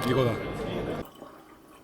이거다.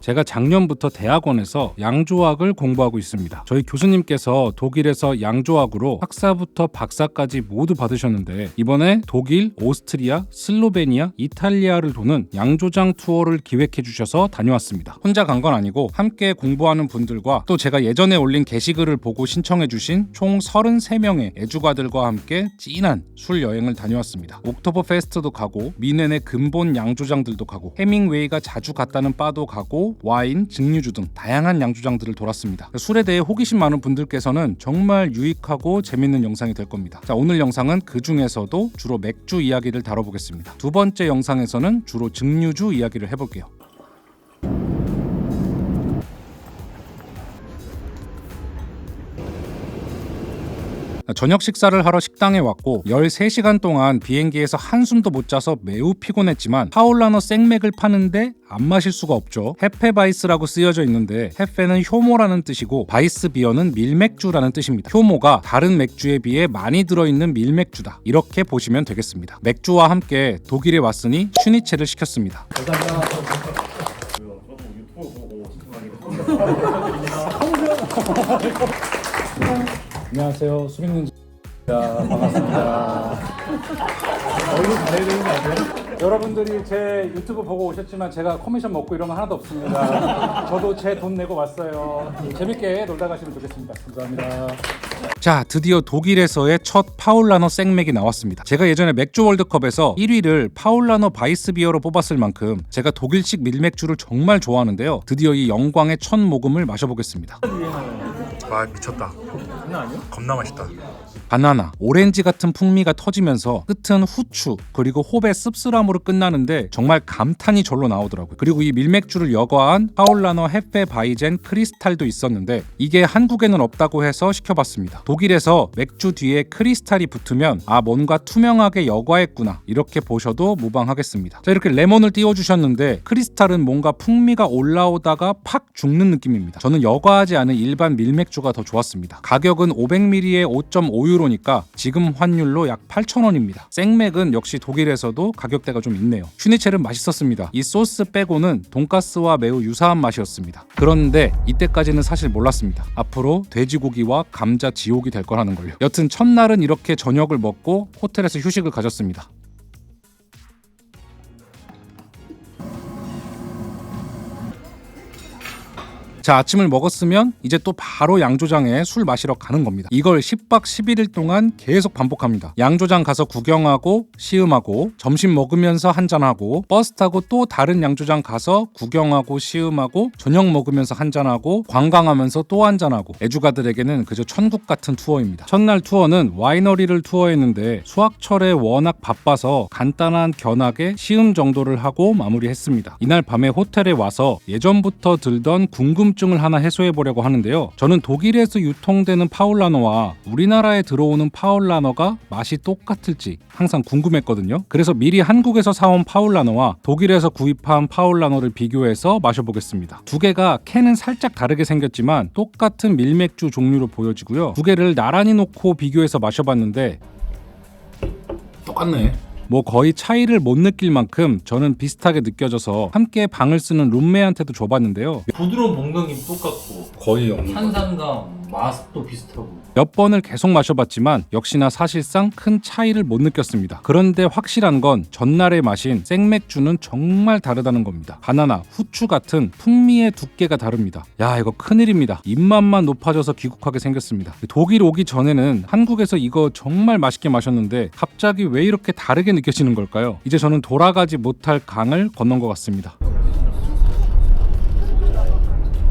제가 작년부터 대학원에서 양조학을 공부하고 있습니다. 저희 교수님께서 독일에서 양조학으로 학사부터 박사까지 모두 받으셨는데 이번에 독일, 오스트리아, 슬로베니아, 이탈리아를 도는 양조장 투어를 기획해 주셔서 다녀왔습니다. 혼자 간 건 아니고 함께 공부하는 분들과 또 제가 예전에 올린 게시글을 보고 신청해 주신 총 33명의 애주가들과 함께 찐한 술 여행을 다녀왔습니다. 옥토버 페스트도 가고 미넨의 근본 양조장들도 가고 해밍웨이가 자주 갔다는 바도 가고 와인, 증류주 등 다양한 양조장들을 돌았습니다. 술에 대해 호기심 많은 분들께서는 정말 유익하고 재밌는 영상이 될 겁니다. 자, 오늘 영상은 그 중에서도 주로 맥주 이야기를 다뤄보겠습니다. 두 번째 영상에서는 주로 증류주 이야기를 해볼게요. 저녁 식사를 하러 식당에 왔고 13시간 동안 비행기에서 한숨도 못 자서 매우 피곤했지만 파울라너 생맥을 파는데 안 마실 수가 없죠. 헤페바이스라고 쓰여져 있는데 헤페는 효모라는 뜻이고 바이스 비어는 밀맥주라는 뜻입니다. 효모가 다른 맥주에 비해 많이 들어있는 밀맥주다. 이렇게 보시면 되겠습니다. 맥주와 함께 독일에 왔으니 슈니체를 시켰습니다. 안녕하세요. 수빈님. 반갑습니다. 얼굴 잘해야 되는 거 아니에요? 여러분들이 제 유튜브 보고 오셨지만 제가 커미션 먹고 이런 거 하나도 없습니다. 저도 제 돈 내고 왔어요. 재밌게 놀다 가시면 좋겠습니다. 감사합니다. 자, 드디어 독일에서의 첫 파울라너 생맥이 나왔습니다. 제가 예전에 맥주 월드컵에서 1위를 파울라너 바이스비어로 뽑았을 만큼 제가 독일식 밀맥주를 정말 좋아하는데요. 드디어 이 영광의 첫 모금을 마셔보겠습니다. 와, 미쳤다. 장난 아니야? 겁나 맛있다. 바나나, 오렌지 같은 풍미가 터지면서 끝은 후추 그리고 홉의 씁쓸함으로 끝나는데 정말 감탄이 절로 나오더라고요. 그리고 이 밀맥주를 여과한 파울라너 헤페 바이젠 크리스탈도 있었는데 이게 한국에는 없다고 해서 시켜봤습니다. 독일에서 맥주 뒤에 크리스탈이 붙으면 아, 뭔가 투명하게 여과했구나 이렇게 보셔도 무방하겠습니다. 자, 이렇게 레몬을 띄워주셨는데 크리스탈은 뭔가 풍미가 올라오다가 팍 죽는 느낌입니다. 저는 여과하지 않은 일반 밀맥주가 더 좋았습니다. 가격은 500ml에 5.5유로니까 지금 환율로 약 8,000원입니다. 생맥은 역시 독일에서도 가격대가 좀 있네요. 슈니첼은 맛있었습니다. 이 소스 빼고는 돈가스와 매우 유사한 맛이었습니다. 그런데 이때까지는 사실 몰랐습니다. 앞으로 돼지고기와 감자 지옥이 될 거라는 걸요. 여튼 첫날은 이렇게 저녁을 먹고 호텔에서 휴식을 가졌습니다. 자, 아침을 먹었으면 이제 또 바로 양조장에 술 마시러 가는 겁니다. 이걸 10박 11일 동안 계속 반복합니다. 양조장 가서 구경하고 시음하고 점심 먹으면서 한잔하고 버스 타고 또 다른 양조장 가서 구경하고 시음하고 저녁 먹으면서 한잔하고 관광하면서 또 한잔하고 애주가들에게는 그저 천국 같은 투어입니다. 첫날 투어는 와이너리를 투어했는데 수학철에 워낙 바빠서 간단한 견학에 시음 정도를 하고 마무리했습니다. 이날 밤에 호텔에 와서 예전부터 들던 궁금증을 하나 해소해보려고 하는데요. 저는 독일에서 유통되는 파울라너와 우리나라에 들어오는 파울라너가 맛이 똑같을지 항상 궁금했거든요. 그래서 미리 한국에서 사온 파울라너와 독일에서 구입한 파울라너를 비교해서 마셔보겠습니다. 두 개가 캔은 살짝 다르게 생겼지만 똑같은 밀맥주 종류로 보여지고요. 두 개를 나란히 놓고 비교해서 마셔봤는데 똑같네. 뭐 거의 차이를 못 느낄 만큼 저는 비슷하게 느껴져서 함께 방을 쓰는 룸메한테도 줘봤는데요. 부드러운 먹는 게 똑같고 거의 없는 거. 탄산감, 맛도 비슷하고. 몇 번을 계속 마셔봤지만 역시나 사실상 큰 차이를 못 느꼈습니다. 그런데 확실한 건 전날에 마신 생맥주는 정말 다르다는 겁니다. 바나나, 후추 같은 풍미의 두께가 다릅니다. 야, 이거 큰일입니다. 입맛만 높아져서 귀국하게 생겼습니다. 독일 오기 전에는 한국에서 이거 정말 맛있게 마셨는데 갑자기 왜 이렇게 다르게 느껴지는 걸까요? 이제 저는 돌아가지 못할 강을 건넌 것 같습니다.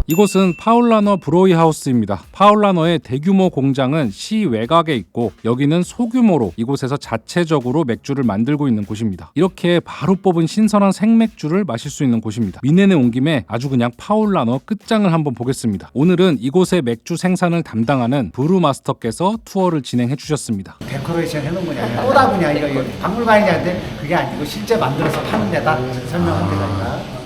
이곳은 파울라너 브로이하우스입니다. 파울라너의 대규모 공장은 시 외곽에 있고 여기는 소규모로 이곳에서 자체적으로 맥주를 만들고 있는 곳입니다. 이렇게 바로 뽑은 신선한 생맥주를 마실 수 있는 곳입니다. 미넨에 온 김에 아주 그냥 파울라너 끝장을 한번 보겠습니다. 오늘은 이곳의 맥주 생산을 담당하는 브루마스터께서 투어를 진행해 주셨습니다. 데코레이션 해놓은 거냐, 또다보냐, 이거 박물관이냐는데 그게 아니고 실제 만들어서 파는 데다 설명한 데가 아니라.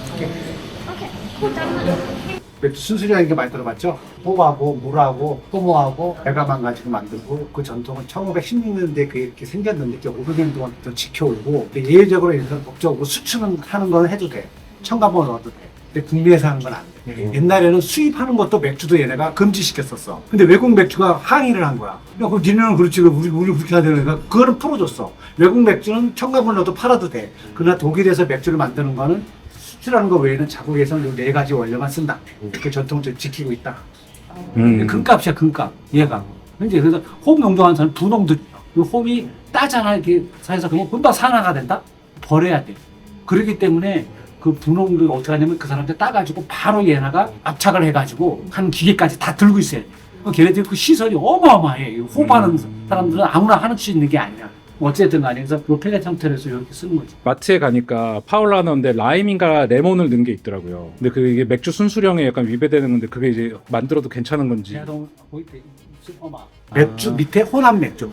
맥주 순수리라는 게 많이 들어봤죠? 호하고 물하고 호모하고 배가만 가지고 만들고 그 전통은 1916년대에 그게 이렇게 생겼는데 이제 500년 동안 또 지켜오고 예외적으로 예를 들어 목적으로 수출은 하는 건 해도 돼. 첨가물 넣어도 돼. 근데 국내에서 하는 건 안 돼. 옛날에는 수입하는 것도 맥주도 얘네가 금지시켰었어. 근데 외국 맥주가 항의를 한 거야. 야, 그럼 니네는 그렇지, 우리 그렇게 해야 되니까 그거는 풀어줬어. 외국 맥주는 첨가물 넣어도 팔아도 돼. 그러나 독일에서 맥주를 만드는 거는 수출하는 거 외에는 자국에서는 이 4가지 원료만 쓴다. 그 전통을 좀 지키고 있다. 금값이야, 금값. 얘가. 이제 그래서 홈 농도한 사람 두 농도, 그 홈이 따잖아, 이렇게 사해서 그러면 금방 산화가 된다? 버려야 돼. 그렇기 때문에 그 분홍도 어떻게 하냐면 그 사람들 따가지고 바로 얘네가 압착을 해가지고 한 기계까지 다 들고 있어야 돼. 걔네들 그 시설이 어마어마해. 호흡하는 사람들은 아무나 하는 수 있는 게 아니야. 어쨌든 간에 그래서 그 폐가 형태로 해서 이렇게 쓰는 거지. 마트에 가니까 파울라너인데 라임인가 레몬을 넣은 게 있더라고요. 근데 그게 맥주 순수령에 약간 위배되는 건데 그게 이제 만들어도 괜찮은 건지. 맥주 밑에 혼합 맥주로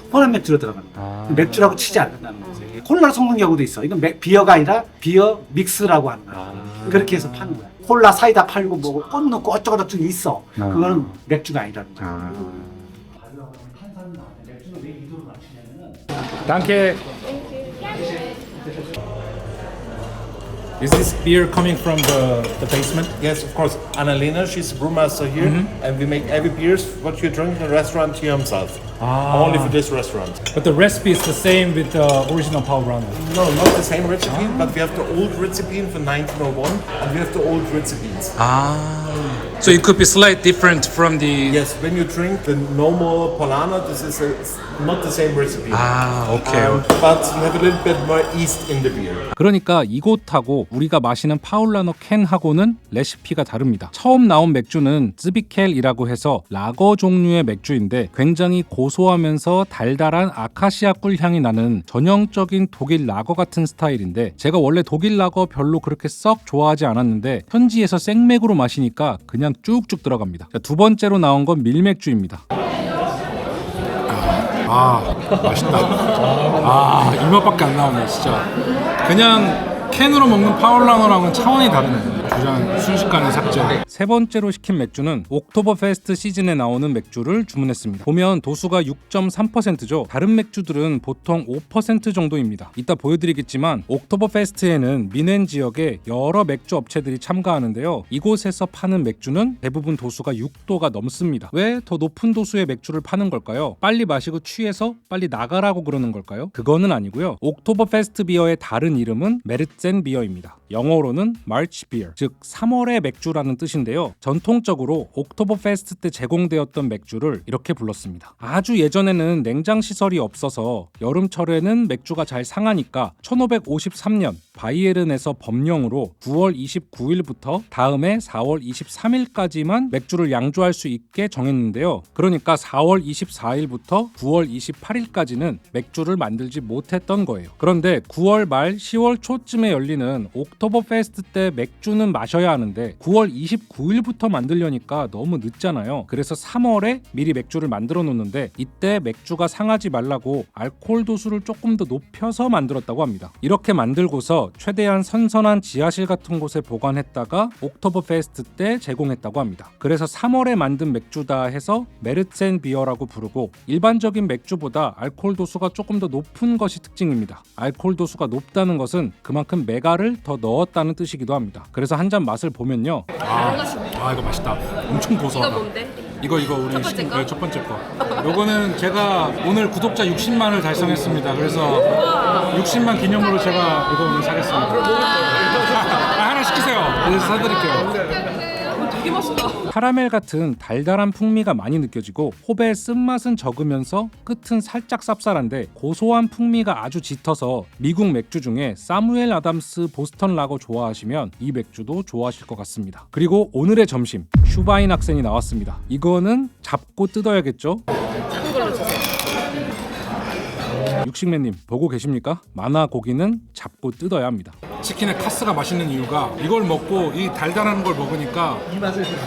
들어가는 거야. 맥주라고 치지 않는다는 거지. 콜라 섞는 경우도 있어. 이건 비어가 아니라 비어 믹스라고 하는 거야. 그렇게 해서 파는 거야. 콜라 사이다 팔고 뭐 꽃 넣고 어쩌고저쩌고 있어. 그거는 맥주가 아니라는 거야. Danke. Is this beer coming from the basement? Yes, of course. Annalena, she's the brewmaster here, and we make every beers what you drink in the restaurant here himself. Only for this restaurant. But the recipe is the same with the original Paulaner. No, not the same recipe, but we have the old recipe from 1901, and we have the old recipes. So it could be slightly different from the. Yes, when you drink the normal Polana, this is not the same recipe. Okay. But you have a little bit more yeast in the beer. 그러니까 이곳하고 우리가 마시는 파울라너 캔하고는 레시피가 다릅니다. 처음 나온 맥주는 즈비켈이라고 해서 라거 종류의 맥주인데 굉장히 고소하면서 달달한 아카시아 꿀 향이 나는 전형적인 독일 라거 같은 스타일인데 제가 원래 독일 라거 별로 그렇게 썩 좋아하지 않았는데 현지에서 생맥으로 마시니까 그냥 쭉쭉 들어갑니다. 자, 두 번째로 나온 건 밀맥주입니다. 맛있다. 이 맛밖에 안 나오네 진짜. 그냥 캔으로 먹는 파울라너랑은 차원이 다르네. 주장 순식간에 삭제. 세 번째로 시킨 맥주는 옥토버페스트 시즌에 나오는 맥주를 주문했습니다. 보면 도수가 6.3%죠. 다른 맥주들은 보통 5% 정도입니다. 이따 보여드리겠지만 옥토버페스트에는 미넨 지역에 여러 맥주 업체들이 참가하는데요. 이곳에서 파는 맥주는 대부분 도수가 6도가 넘습니다. 왜 더 높은 도수의 맥주를 파는 걸까요? 빨리 마시고 취해서 빨리 나가라고 그러는 걸까요? 그거는 아니고요. 옥토버페스트 비어의 다른 이름은 메르젠 비어입니다. 영어로는 마치 비어, 즉 3월의 맥주라는 뜻인데요. 전통적으로 옥토버페스트 때 제공되었던 맥주를 이렇게 불렀습니다. 아주 예전에는 냉장 시설이 없어서 여름철에는 맥주가 잘 상하니까 1553년 바이에른에서 법령으로 9월 29일부터 다음해 4월 23일까지만 맥주를 양조할 수 있게 정했는데요. 그러니까 4월 24일부터 9월 28일까지는 맥주를 만들지 못했던 거예요. 그런데 9월 말 10월 초쯤에 열리는 옥토버페스트 때 맥주는 마셔야 하는데 9월 29일부터 만들려니까 너무 늦잖아요. 그래서 3월에 미리 맥주를 만들어 놓는데 이때 맥주가 상하지 말라고 알코올 도수를 조금 더 높여서 만들었다고 합니다. 이렇게 만들고서 최대한 선선한 지하실 같은 곳에 보관했다가 옥토버페스트 때 제공했다고 합니다. 그래서 3월에 만든 맥주다 해서 메르첸 비어라고 부르고 일반적인 맥주보다 알코올 도수가 조금 더 높은 것이 특징입니다. 알코올 도수가 높다는 것은 그만큼 메가를 더 넣었다는 뜻이기도 합니다. 그래서 한 잔 맛을 보면요. 이거 맛있다. 엄청 고소하다. 이거 뭔데? 이거 우리 첫 번째 거? 첫 번째 거. 요거는 제가 오늘 구독자 60만을 달성했습니다. 그래서 60만 기념으로 제가 이거 오늘 사겠습니다. 하나 시키세요. 그래서 사드릴게요. 되게 맛있다. 카라멜 같은 달달한 풍미가 많이 느껴지고 홉의 쓴맛은 적으면서 끝은 살짝 쌉쌀한데 고소한 풍미가 아주 짙어서 미국 맥주 중에 사무엘 아담스 보스턴 라거 좋아하시면 이 맥주도 좋아하실 것 같습니다. 그리고 오늘의 점심 슈바인 학생이 나왔습니다. 이거는 잡고 뜯어야겠죠? 작은 걸로 주세요. 육식맨님 보고 계십니까? 만화 고기는 잡고 뜯어야 합니다. 치킨의 카스가 맛있는 이유가 이걸 먹고 이 달달한 걸 먹으니까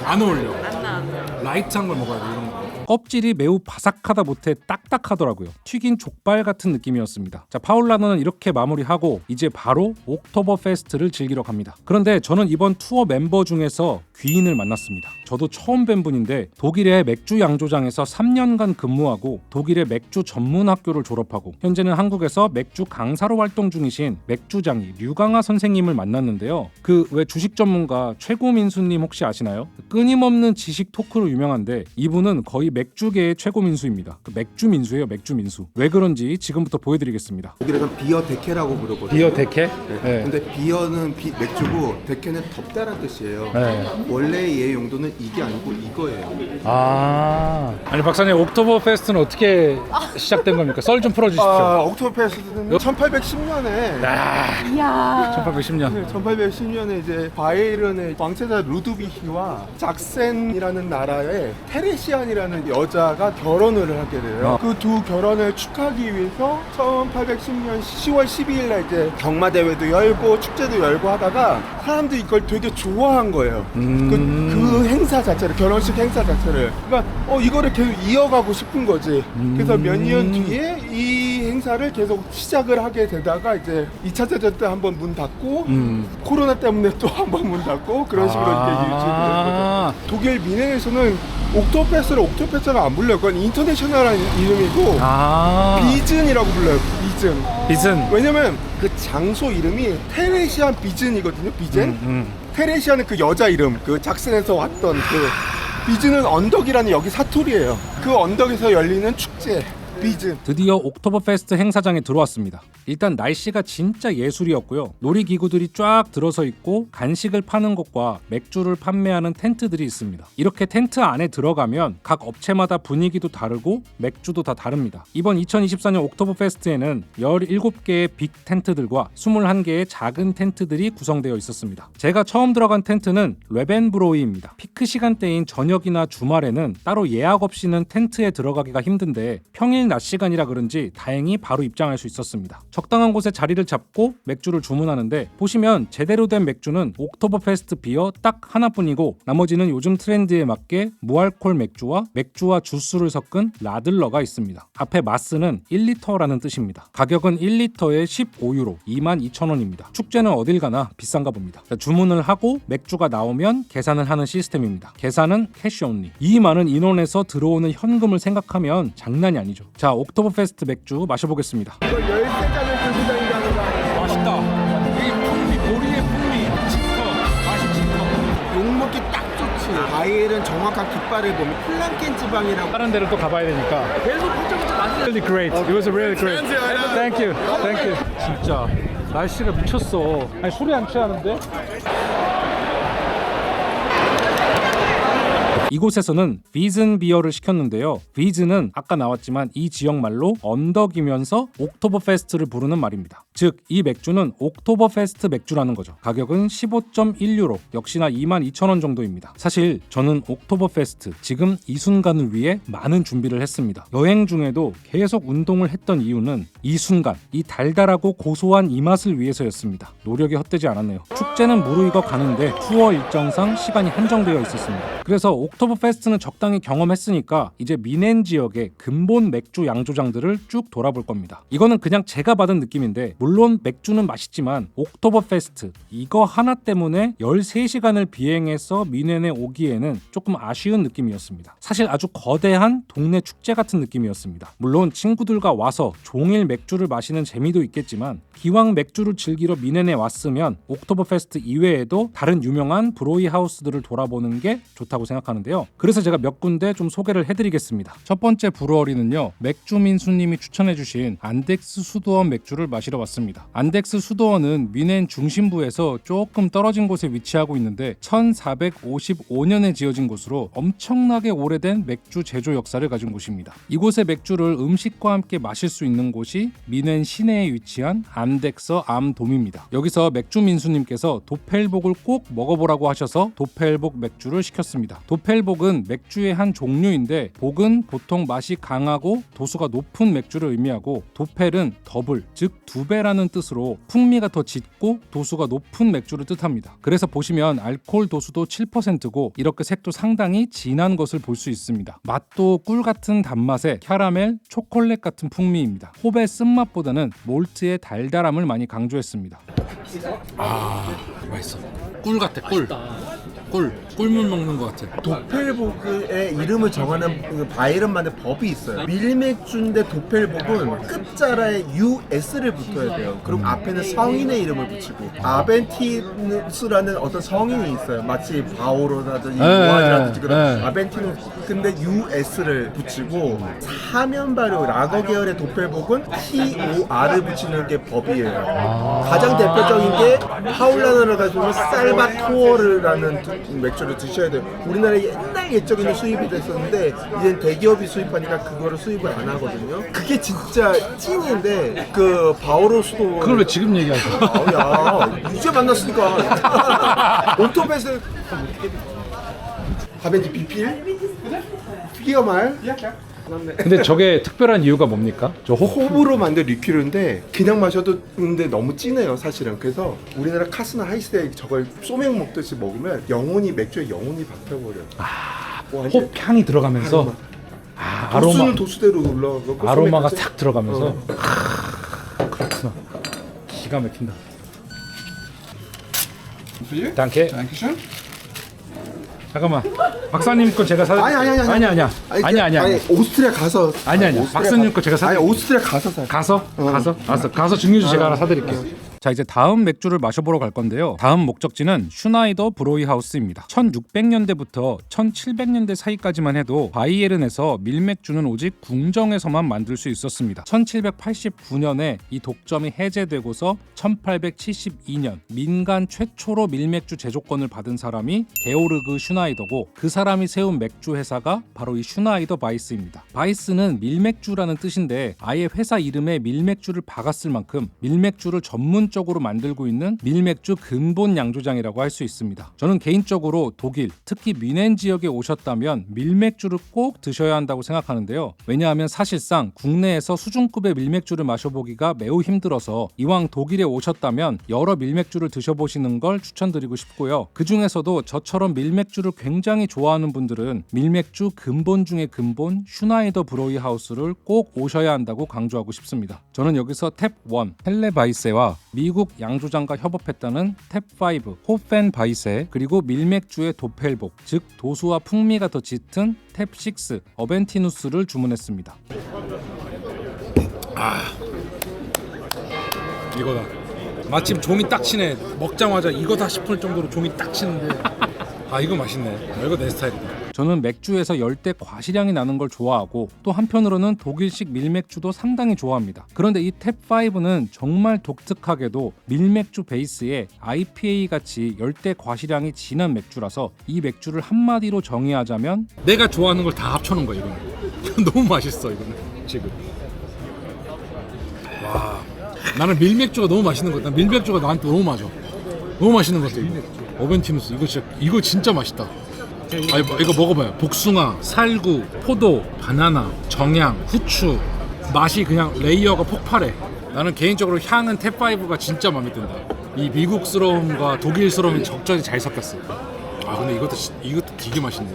안 어울려. 안 나. 라이트한 걸 먹어야 돼. 이런 거. 껍질이 매우 바삭하다 못해 딱딱하더라고요. 튀긴 족발 같은 느낌이었습니다. 자, 파울라너는 이렇게 마무리하고 이제 바로 옥토버 페스트를 즐기러 갑니다. 그런데 저는 이번 투어 멤버 중에서 귀인을 만났습니다. 저도 처음 뵌 분인데 독일의 맥주 양조장에서 3년간 근무하고 독일의 맥주 전문 학교를 졸업하고 현재는 한국에서 맥주 강사로 활동 중이신 맥주장이 류강하 선생님을 만났는데요. 그 왜 주식 전문가 최고민수님 혹시 아시나요? 끊임없는 지식 토크로 유명한데 이분은 거의 맥주계의 최고민수입니다. 그 맥주민수예요, 맥주민수. 왜 그런지 지금부터 보여드리겠습니다. 독일에서는 비어 데케라고 부르거든요. 비어 데케? 네. 근데 비어는 맥주고 데케는 덥다는 뜻이에요. 네. 원래 얘 용도는 이게 아니고 이거예요. 아니 박사님, 옥토버 페스트는 어떻게 시작된 겁니까? 썰 좀 풀어주십시오. 옥토버페스트는 1810년에 1810년. 1810년에 이제 바이에른의 왕세자 루드비히와 작센이라는 나라의 테레시안이라는 여자가 결혼을 하게 돼요. 그 두 결혼을 축하하기 위해서 1810년 10월 12일 날 이제 경마대회도 열고 축제도 열고 하다가 사람들이 이걸 되게 좋아한 거예요. 그 행사 자체를, 결혼식 행사 자체를. 그러니까 이거를 계속 이어가고 싶은 거지. 그래서 몇 년 뒤에 이 행사를 계속 시작을 하게 되다가 이제 2차 대전 때 한번 문 닫고 코로나 때문에 또 한번 문 닫고 그런 식으로 이렇게 유지된 거죠. 독일 미넨에서는 옥토버페스트를 옥토버페스트로 안 불러요. 그건 인터내셔널한 이름이고 비즌이라고 불러요. 비즌. 왜냐면 그 장소 이름이 테레시안 비즌이거든요. 비젠. 테레시안은 그 여자 이름, 그 작센에서 왔던 그 비즌은 언덕이라는 여기 사투리예요. 그 언덕에서 열리는 축제. 비즌. 드디어 옥토버 페스트 행사장에 들어왔습니다. 일단 날씨가 진짜 예술이었고요. 놀이기구들이 쫙 들어서 있고 간식을 파는 곳과 맥주를 판매하는 텐트들이 있습니다. 이렇게 텐트 안에 들어가면 각 업체마다 분위기도 다르고 맥주도 다 다릅니다. 이번 2024년 옥토버 페스트에는 17개의 빅 텐트들과 21개의 작은 텐트들이 구성되어 있었습니다. 제가 처음 들어간 텐트는 레벤브로이입니다. 피크 시간대인 저녁이나 주말에는 따로 예약 없이는 텐트에 들어가기가 힘든데 평일 낮 시간이라 그런지 다행히 바로 입장할 수 있었습니다. 적당한 곳에 자리를 잡고 맥주를 주문하는데 보시면 제대로 된 맥주는 옥토버 페스트 비어 딱 하나뿐이고 나머지는 요즘 트렌드에 맞게 무알콜 맥주와 주스를 섞은 라들러가 있습니다. 앞에 마스는 1리터라는 뜻입니다. 가격은 1리터에 15유로, 22,000원입니다. 축제는 어딜 가나 비싼가 봅니다. 주문을 하고 맥주가 나오면 계산을 하는 시스템입니다. 계산은 캐시 온리. 이 많은 인원에서 들어오는 현금을 생각하면 장난이 아니죠. 자, 옥토버 페스트 맥주 마셔보겠습니다. 이거 13잔을 들고 다닌다는 거 아니에요? 맛있다. 이게 풍미, 보리의 풍미. 맛이 욕먹기 딱 좋지. 바이에른 정확한 깃발을 보면 플랑켄 지방이라고. 다른 데를 또 가봐야 되니까. 계속 붙여붙여 맛있어. Really great. It was really great. Thank you. Thank you. 진짜 날씨가 미쳤어. 아니 술이 안 취하는데? 이곳에서는 비즌 비어를 시켰는데요. 비즌은 아까 나왔지만 이 지역 말로 언덕이면서 옥토버 페스트를 부르는 말입니다. 즉, 이 맥주는 옥토버 페스트 맥주라는 거죠. 가격은 15.1유로, 역시나 22,000원 정도입니다. 사실 저는 옥토버 페스트, 지금 이 순간을 위해 많은 준비를 했습니다. 여행 중에도 계속 운동을 했던 이유는 이 순간, 이 달달하고 고소한 이 맛을 위해서였습니다. 노력이 헛되지 않았네요. 축제는 무르익어 가는데 투어 일정상 시간이 한정되어 있었습니다. 그래서 옥토버 페스트는 적당히 경험했으니까 이제 미넨 지역의 근본 맥주 양조장들을 쭉 돌아볼 겁니다. 이거는 그냥 제가 받은 느낌인데 물론 맥주는 맛있지만 옥토버 페스트 이거 하나 때문에 13시간을 비행해서 미넨에 오기에는 조금 아쉬운 느낌이었습니다. 사실 아주 거대한 동네 축제 같은 느낌이었습니다. 물론 친구들과 와서 종일 맥주를 마시는 재미도 있겠지만 기왕 맥주를 즐기러 미넨에 왔으면 옥토버 페스트 이외에도 다른 유명한 브로이 하우스들을 돌아보는 게 좋다고 생각하는데요. 그래서 제가 몇 군데 좀 소개를 해드리겠습니다. 첫 번째 브루어리는요, 맥주민수님이 추천해주신 안덱스 수도원 맥주를 마시러 왔습니다. 안덱스 수도원은 미넨 중심부에서 조금 떨어진 곳에 위치하고 있는데 1455년에 지어진 곳으로 엄청나게 오래된 맥주 제조 역사를 가진 곳입니다. 이곳의 맥주를 음식과 함께 마실 수 있는 곳이 미넨 시내에 위치한 안덱서 암돔입니다. 여기서 맥주민수님께서 도펠복을 꼭 먹어보라고 하셔서 도펠복 맥주를 시켰습니다. 도펠복 도펠복은 맥주의 한 종류인데 복은 보통 맛이 강하고 도수가 높은 맥주를 의미하고 도펠은 더블, 즉 2배라는 뜻으로 풍미가 더 짙고 도수가 높은 맥주를 뜻합니다. 그래서 보시면 알코올 도수도 7%고 이렇게 색도 상당히 진한 것을 볼 수 있습니다. 맛도 꿀 같은 단맛에 캐러멜, 초콜릿 같은 풍미입니다. 홉의 쓴맛보다는 몰트의 달달함을 많이 강조했습니다. 맛있어. 꿀 같아, 꿀. 꿀물 먹는 것 같아. 도펠복의 이름을 정하는 그 바이런만의 법이 있어요. 밀맥주인데 도펠복은 끝자락에 US를 붙어야 돼요. 그리고 앞에는 성인의 이름을 붙이고 아벤티누스라는 어떤 성인이 있어요. 마치 바오로라든지 요한이라든지 그런 아벤티누스. 근데 US를 붙이고 사면 발효 라거 계열의 도펠복은 TOR을 붙이는 게 법이에요. 가장 대표적인 게 파울라나를 가지고 살바토어르라는 맥주를 드셔야 돼요. 우리나라에 옛날 옛적에는 수입이 됐었는데 이젠 대기업이 수입하니까 그거를 수입을 안 하거든요. 그게 진짜 찐인데 그 바오로스도 그걸 왜 지금 얘기하죠? 야 이제 만났으니까 오토뱃을 하벤지 비필 피겨말 근데 저게 특별한 이유가 뭡니까? 저 호불호 만든 리큐르인데 그냥 마셔도 근데 너무 진해요 사실은. 그래서 우리나라 카스나 하이스에 저걸 소맥 먹듯이 먹으면 영혼이 맥주에 영혼이 박혀버려요. 완전 홉 향이 들어가면서 도수는 도수대로 올라가고 아로마가 소맥 싹 들어가면서 그렇구나. 기가 막힌다. 단케. 잠깐만. 박사님 거 제가 사. 아니야. 오스트리아 가서 아니야. 박사님 거 제가 사. 아니 오스트리아 가서 사. 가서 알았어. 가서 증류주 제가 하나 사드릴게요. 자, 이제 다음 맥주를 마셔보러 갈 건데요. 다음 목적지는 슈나이더 브로이하우스입니다. 1600년대부터 1700년대 사이까지만 해도 바이에른에서 밀맥주는 오직 궁정에서만 만들 수 있었습니다. 1789년에 이 독점이 해제되고서 1872년 민간 최초로 밀맥주 제조권을 받은 사람이 게오르그 슈나이더고 그 사람이 세운 맥주 회사가 바로 이 슈나이더 바이스입니다. 바이스는 밀맥주라는 뜻인데 아예 회사 이름에 밀맥주를 박았을 만큼 밀맥주를 전문적으로 만들고 있는 밀맥주 근본 양조장이라고 할 수 있습니다. 저는 개인적으로 독일, 특히 뮌헨 지역에 오셨다면 밀맥주를 꼭 드셔야 한다고 생각하는데요. 왜냐하면 사실상 국내에서 수준급의 밀맥주를 마셔보기가 매우 힘들어서 이왕 독일에 오셨다면 여러 밀맥주를 드셔보시는 걸 추천드리고 싶고요. 그 중에서도 저처럼 밀맥주를 굉장히 좋아하는 분들은 밀맥주 근본 중의 근본 슈나이더 브로이하우스를 꼭 오셔야 한다고 강조하고 싶습니다. 저는 여기서 탭1 헬레바이세와 미국 양조장과 협업했다는 탭5 호펜 바이세 그리고 밀맥주의 도펠복 즉 도수와 풍미가 더 짙은 탭6 어벤티누스를 주문했습니다. 이거다. 마침 종이 딱 치네. 먹자마자 이거다 싶을 정도로 종이 딱 치는데 이거 맛있네. 이거 내 스타일이다. 저는 맥주에서 열대 과실향이 나는 걸 좋아하고 또 한편으로는 독일식 밀맥주도 상당히 좋아합니다. 그런데 이 탭5는 정말 독특하게도 밀맥주 베이스에 IPA 같이 열대 과실향이 진한 맥주라서 이 맥주를 한마디로 정의하자면 내가 좋아하는 걸 다 합쳐놓은 거야 이거는. 너무 맛있어 이거는 지금. 와, 나는 밀맥주가 너무 맛있는 것 같아. 밀맥주가 나한테 너무 맞아. 너무 맛있는 것 같아. 어벤티누스 이거 진짜 맛있다. 이거 먹어봐요. 복숭아, 살구, 포도, 바나나, 정향, 후추 맛이 그냥 레이어가 폭발해. 나는 개인적으로 향은 탭5가 진짜 마음에 든다. 이 미국스러움과 독일스러움이 적절히 잘 섞였어. 근데 이것도 되게 맛있네.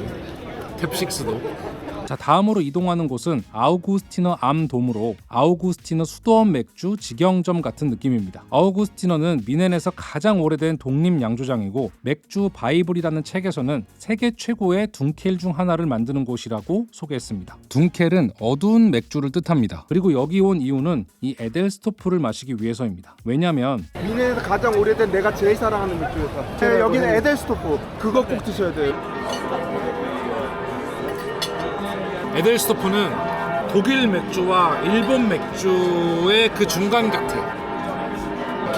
탭6도. 자, 다음으로 이동하는 곳은 아우구스티너 암돔으로 아우구스티너 수도원 맥주 직영점 같은 느낌입니다. 아우구스티너는 뮌헨에서 가장 오래된 독립 양조장이고 맥주 바이블이라는 책에서는 세계 최고의 둔켈 중 하나를 만드는 곳이라고 소개했습니다. 둔켈은 어두운 맥주를 뜻합니다. 그리고 여기 온 이유는 이 에델스토프를 마시기 위해서입니다. 왜냐면 미네에서 가장 오래된 내가 제일 사랑하는 맥주였다. 여기는 에델스토프 그거 꼭 드셔야 돼요. 에델스토프는 독일 맥주와 일본 맥주의 그 중간 같아.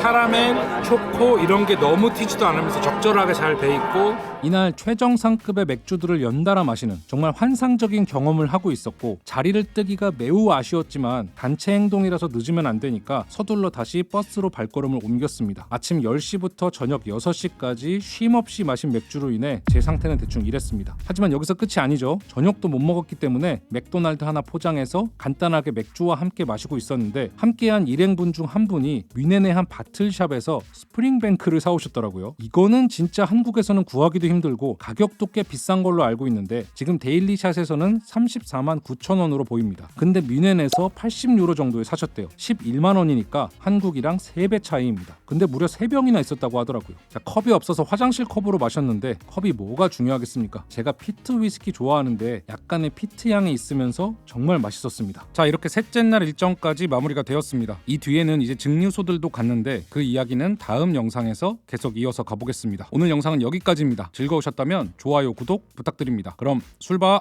캐러멜, 초코 이런 게 너무 튀지도 않으면서 적절하게 잘 돼 있고 이날 최정상급의 맥주들을 연달아 마시는 정말 환상적인 경험을 하고 있었고 자리를 뜨기가 매우 아쉬웠지만 단체 행동이라서 늦으면 안 되니까 서둘러 다시 버스로 발걸음을 옮겼습니다. 아침 10시부터 저녁 6시까지 쉼없이 마신 맥주로 인해 제 상태는 대충 이랬습니다. 하지만 여기서 끝이 아니죠. 저녁도 못 먹었기 때문에 맥도날드 하나 포장해서 간단하게 맥주와 함께 마시고 있었는데 함께한 일행분 중 한 분이 뮌헨의 한 바틀샵에서 스프링뱅크를 사오셨더라고요. 이거는 진짜 한국에서는 구하기도 힘들고 가격도 꽤 비싼 걸로 알고 있는데 지금 데일리샷에서는 34만 9천 원으로 보입니다. 근데 뮌헨에서 80유로 정도에 사셨대요. 11만 원이니까 한국이랑 3배 차이입니다. 근데 무려 3병이나 있었다고 하더라고요. 자, 컵이 없어서 화장실 컵으로 마셨는데 컵이 뭐가 중요하겠습니까? 제가 피트 위스키 좋아하는데 약간의 피트 향이 있으면서 정말 맛있었습니다. 자, 이렇게 셋째 날 일정까지 마무리가 되었습니다. 이 뒤에는 이제 증류소들도 갔는데 그 이야기는 다음 영상에서 계속 이어서 가보겠습니다. 오늘 영상은 여기까지입니다. 즐거우셨다면 좋아요, 구독 부탁드립니다. 그럼 술바!